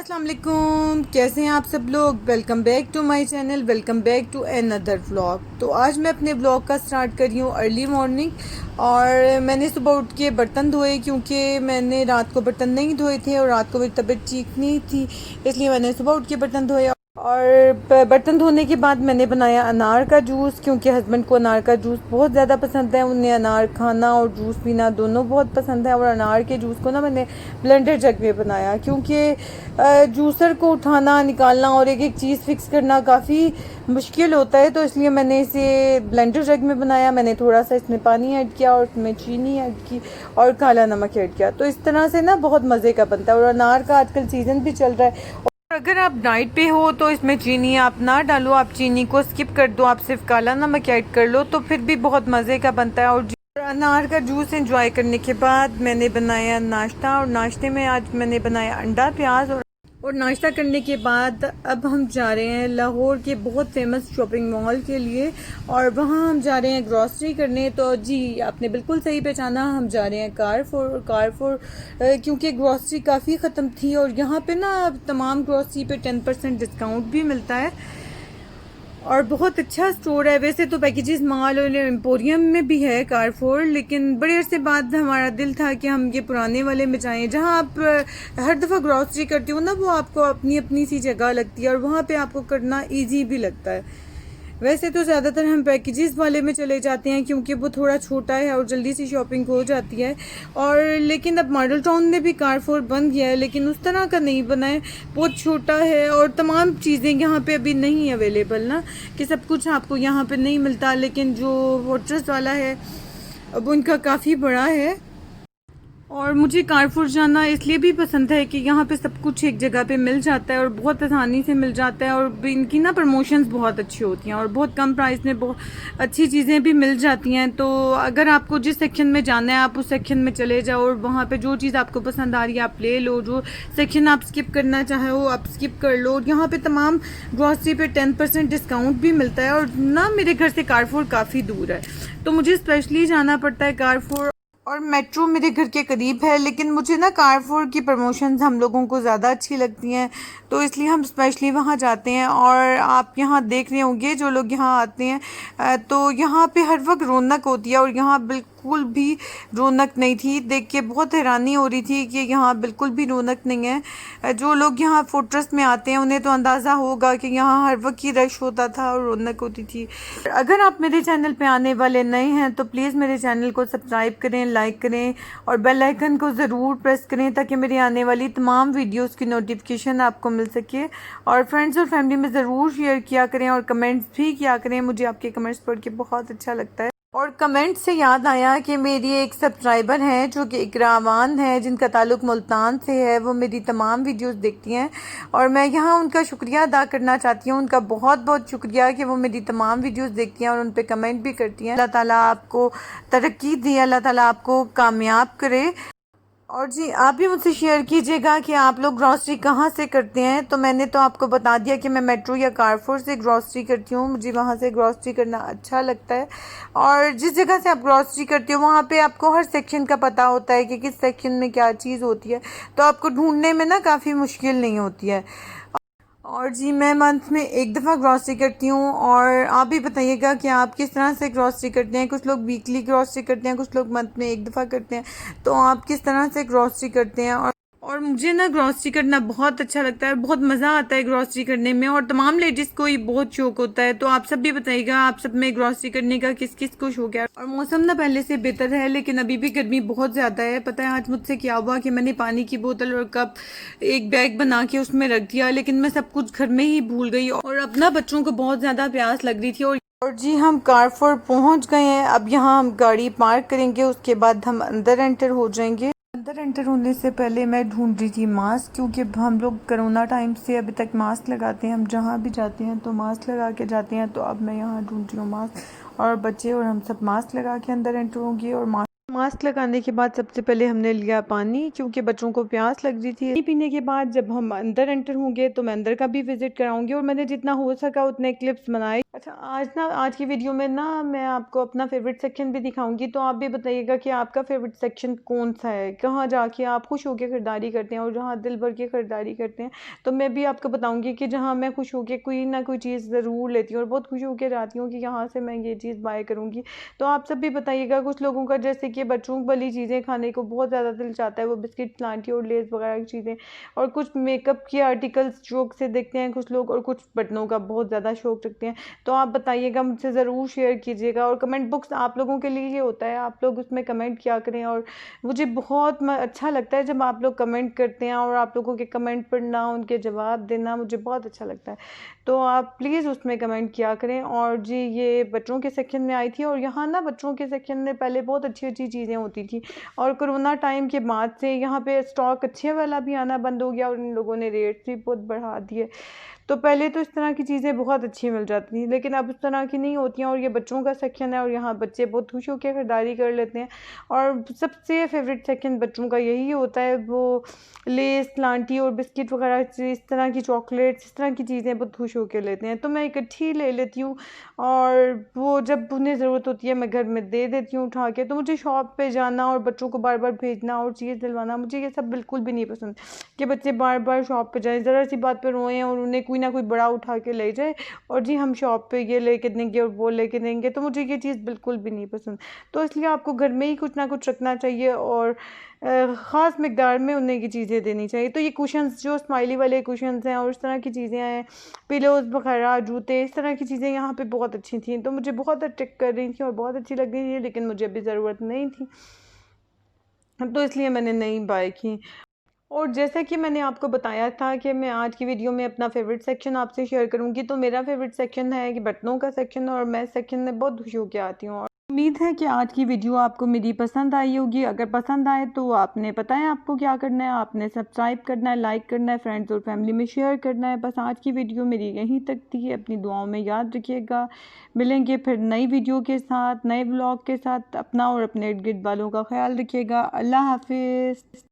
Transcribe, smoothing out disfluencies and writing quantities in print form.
अस्सलाम वालेकुम, कैसे हैं आप सब लोग। Welcome back to my channel, welcome back to another vlog. तो आज मैं अपने व्लॉग का स्टार्ट कर रही हूँ अर्ली मॉर्निंग। और मैंने सुबह उठ के बर्तन धोए क्योंकि मैंने रात को बर्तन नहीं धोए थे और रात को मेरी तबीयत ठीक नहीं थी, इसलिए मैंने सुबह उठ के बर्तन धोए। और बर्तन धोने के बाद मैंने बनाया अनार का जूस, क्योंकि हस्बैंड को अनार का जूस बहुत ज़्यादा पसंद है। उन्हें अनार खाना और जूस पीना दोनों बहुत पसंद है। और अनार के जूस को ना मैंने ब्लेंडर जग में बनाया, क्योंकि जूसर को उठाना निकालना और एक एक चीज़ फिक्स करना काफ़ी मुश्किल होता है, तो इसलिए मैंने इसे ब्लेंडर जग में बनाया। मैंने थोड़ा सा इसमें पानी ऐड किया और इसमें चीनी ऐड की और काला नमक ऐड किया। तो इस तरह से ना बहुत मज़े का बनता है। और अनार का आजकल सीज़न भी चल रहा है। अगर आप डाइट पे हो तो इसमें चीनी आप ना डालो, आप चीनी को स्किप कर दो, आप सिर्फ काला नमक ऐड कर लो, तो फिर भी बहुत मज़े का बनता है। और अनार का जूस एंजॉय करने के बाद मैंने बनाया नाश्ता, और नाश्ते में आज मैंने बनाया अंडा प्याज। और नाश्ता करने के बाद अब हम जा रहे हैं लाहौर के बहुत फेमस शॉपिंग मॉल के लिए, और वहाँ हम जा रहे हैं ग्रॉसरी करने। तो जी, आपने बिल्कुल सही पहचाना, हम जा रहे हैं कारफोर क्योंकि ग्रॉसरी काफ़ी ख़त्म थी और यहाँ पे ना तमाम ग्रॉसरी पे 10% डिस्काउंट भी मिलता है। और बहुत अच्छा स्टोर है। वैसे तो पैकेजेस मॉल और एम्पोरियम में भी है कारफोर, लेकिन बड़े अरसे बाद हमारा दिल था कि हम ये पुराने वाले में जाएं, जहां आप हर दफ़ा ग्रॉसरी करते हो ना, वो आपको अपनी अपनी सी जगह लगती है और वहाँ पे आपको करना इजी भी लगता है। वैसे तो ज़्यादातर हम पैकेजेस वाले में चले जाते हैं, क्योंकि वो थोड़ा छोटा है और जल्दी से शॉपिंग हो जाती है। और लेकिन अब मॉडल टाउन में भी कारफोर बन गया है, लेकिन उस तरह का नहीं बना है, बहुत छोटा है और तमाम चीज़ें यहाँ पे अभी नहीं अवेलेबल ना, कि सब कुछ आपको यहाँ पे नहीं मिलता। लेकिन जो फोर्ट्रेस वाला है अब उनका काफ़ी बड़ा है। और मुझे कारफोर जाना इसलिए भी पसंद है कि यहाँ पे सब कुछ एक जगह पे मिल जाता है और बहुत आसानी से मिल जाता है। और इनकी ना प्रमोशंस बहुत अच्छी होती हैं और बहुत कम प्राइस में बहुत अच्छी चीज़ें भी मिल जाती हैं। तो अगर आपको जिस सेक्शन में जाना है आप उस सेक्शन में चले जाओ और वहाँ पे जो चीज़ आपको पसंद आ रही है आप ले लो, जो सेक्शन आप स्किप करना चाहो आप स्किप कर लो। यहाँ पर तमाम ग्रॉसरी पे 10% डिस्काउंट भी मिलता है। और ना मेरे घर से कारफोर काफ़ी दूर है, तो मुझे स्पेशली जाना पड़ता है कारफोर। और मेट्रो मेरे घर के करीब है, लेकिन मुझे ना कारफोर की प्रमोशंस हम लोगों को ज़्यादा अच्छी लगती हैं, तो इसलिए हम स्पेशली वहाँ जाते हैं। और आप यहाँ देख रहे होंगे जो लोग यहाँ आते हैं, तो यहाँ पे हर वक्त रौनक होती है। और यहाँ बिल्कुल भी रौनक नहीं थी, देख के बहुत हैरानी हो रही थी कि यहाँ बिल्कुल भी रौनक नहीं है। जो लोग यहाँ फोर्ट्रेस में आते हैं उन्हें तो अंदाज़ा होगा कि यहाँ हर वक्त ही रश होता था और रौनक होती थी। अगर आप मेरे चैनल पे आने वाले नए हैं तो प्लीज़ मेरे चैनल को सब्सक्राइब करें, लाइक करें और बेल आइकन को ज़रूर प्रेस करें, ताकि मेरी आने वाली तमाम वीडियोस की नोटिफिकेशन आपको मिल सके। और फ्रेंड्स और फैमिली में ज़रूर शेयर किया करें और कमेंट्स भी किया करें, मुझे आपके कमेंट्स पढ़ के बहुत अच्छा लगता है। और कमेंट से याद आया कि मेरी एक सब्सक्राइबर हैं जो कि इकरामान है, जिनका ताल्लुक़ मुल्तान से है, वो मेरी तमाम वीडियोस देखती हैं और मैं यहाँ उनका शुक्रिया अदा करना चाहती हूँ। उनका बहुत बहुत शुक्रिया कि वो मेरी तमाम वीडियोस देखती हैं और उन पे कमेंट भी करती हैं। अल्लाह ताला आपको तरक्की दे, अल्लाह ताला आपको कामयाब करे। और जी, आप भी मुझसे शेयर कीजिएगा कि आप लोग ग्रॉसरी कहाँ से करते हैं। तो मैंने तो आपको बता दिया कि मैं मेट्रो या कारफोर से ग्रॉसरी करती हूँ, मुझे वहाँ से ग्रॉसरी करना अच्छा लगता है। और जिस जगह से आप ग्रॉसरी करते हो वहाँ पे आपको हर सेक्शन का पता होता है कि किस सेक्शन में क्या चीज़ होती है, तो आपको ढूंढने में ना काफ़ी मुश्किल नहीं होती है। और जी, मैं मंथ में एक दफ़ा ग्रॉसरी करती हूँ। और आप भी बताइएगा कि आप किस तरह से ग्रॉसरी करते हैं। कुछ लोग वीकली ग्रॉसरी करते हैं, कुछ लोग मंथ में एक दफ़ा करते हैं, तो आप किस तरह से ग्रॉसरी करते हैं। और मुझे ना ग्रॉसरी करना बहुत अच्छा लगता है, बहुत मज़ा आता है ग्रॉसरी करने में, और तमाम लेडीज़ को ही बहुत शौक होता है। तो आप सब भी बताइएगा, आप सब में ग्रॉसरी करने का किस किस को शौक है। और मौसम ना पहले से बेहतर है, लेकिन अभी भी गर्मी बहुत ज़्यादा है। पता है आज मुझसे क्या हुआ कि मैंने पानी की बोतल और कप एक बैग बना के उसमें रख दिया, लेकिन मैं सब कुछ घर में ही भूल गई और अपना बच्चों को बहुत ज़्यादा प्यास लग रही थी। और जी, हम कारफोर पहुंच गए हैं। अब यहाँ हम गाड़ी पार्क करेंगे, उसके बाद हम अंदर एंटर हो जाएंगे। अंदर एंटर होने से पहले मैं ढूंढ रही थी मास्क, क्योंकि हम लोग कोरोना टाइम से अभी तक मास्क लगाते हैं, हम जहाँ भी जाते हैं तो मास्क लगा के जाते हैं। तो अब मैं यहाँ ढूंढ रही हूँ मास्क, और बच्चे और हम सब मास्क लगा के अंदर एंटर होंगे। और मास्क लगाने के बाद सबसे पहले हमने लिया पानी, क्योंकि बच्चों को प्यास लग रही थी। पानी पीने के बाद जब हम अंदर एंटर होंगे तो मैं अंदर का भी विजिट कराऊंगी और मैंने जितना हो सका उतने क्लिप्स बनाए। अच्छा, आज की वीडियो में ना मैं आपको अपना फेवरेट सेक्शन भी दिखाऊंगी, तो आप भी बताइएगा कि आपका फेवरेट सेक्शन कौन सा है, कहाँ जाके आप खुश होकर खरीदारी करते हैं और जहाँ दिल भर के खरीदारी करते हैं। तो मैं भी आपको बताऊंगी कि जहाँ मैं खुश होकर कोई ना कोई चीज़ ज़रूर लेती हूँ और बहुत खुश होकर जाती हूँ कि यहाँ से मैं ये चीज़ बाय करूँगी। तो आप सब भी बताइएगा। कुछ लोगों का जैसे कि बच्चों वाली चीज़ें खाने को बहुत ज़्यादा दिल चाहता है, वो बिस्किट, प्लांटी और लेस वगैरह की चीज़ें, और कुछ मेकअप के आर्टिकल्स शौक से देखते हैं कुछ लोग, और कुछ बटनों का बहुत ज़्यादा शौक रखते हैं। तो आप बताइएगा, मुझसे ज़रूर शेयर कीजिएगा। और कमेंट बॉक्स आप लोगों के लिए ही होता है, आप लोग उसमें कमेंट किया करें। और मुझे बहुत अच्छा लगता है जब आप लोग कमेंट करते हैं, और आप लोगों के कमेंट पढ़ना, उनके जवाब देना मुझे बहुत अच्छा लगता है। तो आप प्लीज़ उसमें कमेंट किया करें। और जी, ये बच्चों के सेक्शन में आई थी, और यहाँ ना बच्चों के सेक्शन में पहले बहुत अच्छी अच्छी चीज़ें होती थी, और कोरोना टाइम के बाद से यहाँ पे स्टॉक अच्छे वाला भी आना बंद हो गया, और इन लोगों ने रेट भी बहुत बढ़ा दिए। तो पहले तो इस तरह की चीज़ें बहुत अच्छी मिल जाती थी, लेकिन अब उस तरह की नहीं होती हैं। और ये बच्चों का सेक्शन है, और यहाँ बच्चे बहुत खुश होकर खरीदारी कर लेते हैं। और सबसे फेवरेट सेक्शन बच्चों का यही होता है, वो लेस, प्लांटी और बिस्किट वगैरह, इस तरह की चॉकलेट्स, इस तरह की चीज़ें बहुत खुश होकर लेते हैं। तो मैं इकट्ठी ले लेती हूँ, और वो जब उन्हें ज़रूरत होती है मैं घर में दे देती हूँ उठा के। तो मुझे शॉप पे जाना और बच्चों को बार बार भेजना और चीज़ दिलवाना, मुझे ये सब बिल्कुल भी नहीं पसंद कि बच्चे बार बार शॉप पे जाएं, ज़रा सी बात पे रोएं और उन्हें कोई ना कोई बड़ा उठा के ले जाए, और जी हम शॉप पे ये लेके देंगे और वो लेके देंगे। तो मुझे ये चीज़ बिल्कुल भी नहीं पसंद। तो इसलिए आपको घर में ही कुछ ना कुछ रखना चाहिए, और ख़ास मिकदार में उन्हें की चीज़ें देनी चाहिए। तो ये कुशन्स, जो स्माइली वाले कुशन्स हैं और इस तरह की चीज़ें हैं, पिलोज़ वगैरह, जूते, इस तरह की चीज़ें यहाँ पे बहुत अच्छी थी। तो मुझे बहुत अट्रैक्ट कर रही थी और बहुत अच्छी लग रही थी, लेकिन मुझे अभी ज़रूरत नहीं थी, तो इसलिए मैंने नहीं बाय की। और जैसा कि मैंने आपको बताया था कि मैं आज की वीडियो में अपना फेवरेट सेक्शन आपसे शेयर करूंगी, तो मेरा फेवरेट सेक्शन है कि बटनों का सेक्शन, और मैं सेक्शन में बहुत खुश होकर आती हूँ। और उम्मीद है कि आज की वीडियो आपको मेरी पसंद आई होगी। अगर पसंद आए तो आपने पता है आपको क्या करना है, आपने सब्सक्राइब करना है, लाइक करना है, फ्रेंड्स और फैमिली में शेयर करना है। बस आज की वीडियो मेरी यहीं तक थी। अपनी दुआओं में याद रखिएगा। मिलेंगे फिर नई वीडियो के साथ, नए ब्लॉग के साथ। अपना और अपने इर्द गिर्द वालों का ख्याल रखिएगा। अल्लाह हाफिज़।